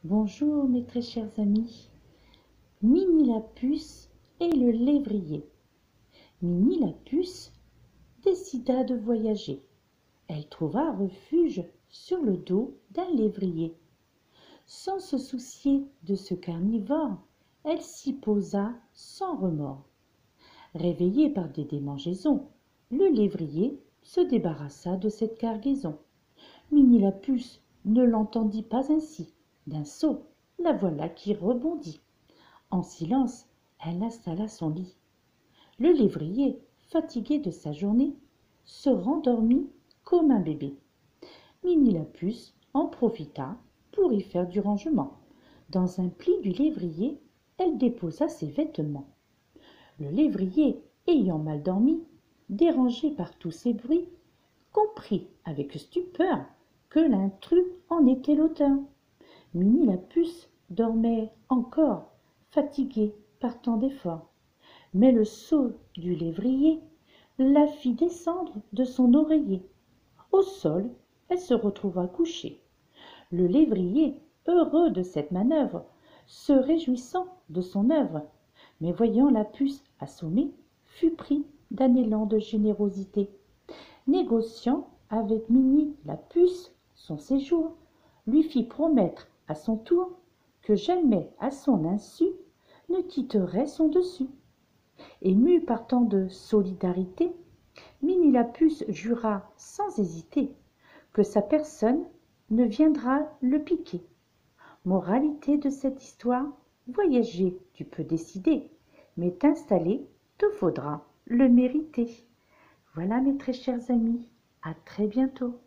Bonjour mes très chers amis, Minnie la puce et le lévrier. Minnie la puce décida de voyager. Elle trouva refuge sur le dos d'un lévrier. Sans se soucier de ce carnivore, elle s'y posa sans remords. Réveillé par des démangeaisons, le lévrier se débarrassa de cette cargaison. Minnie la puce ne l'entendit pas ainsi. D'un saut, la voilà qui rebondit. En silence, elle installa son lit. Le lévrier, fatigué de sa journée, se rendormit comme un bébé. Minnie la puce en profita pour y faire du rangement. Dans un pli du lévrier, elle déposa ses vêtements. Le lévrier, ayant mal dormi, dérangé par tous ces bruits, comprit avec stupeur que l'intrus en était l'auteur. Minnie la puce dormait encore, fatiguée par tant d'efforts. Mais le saut du lévrier la fit descendre de son oreiller. Au sol, elle se retrouva couchée. Le lévrier, heureux de cette manœuvre, se réjouissant de son œuvre, mais voyant la puce assommée, fut pris d'un élan de générosité. Négociant avec Minnie la puce son séjour, lui fit promettre à son tour que jamais à son insu ne quitterait son dessus. Émue par tant de solidarité, Minnie la puce jura sans hésiter que sa personne ne viendra le piquer. Moralité de cette histoire, voyager tu peux décider, mais t'installer te faudra le mériter. Voilà mes très chers amis, à très bientôt.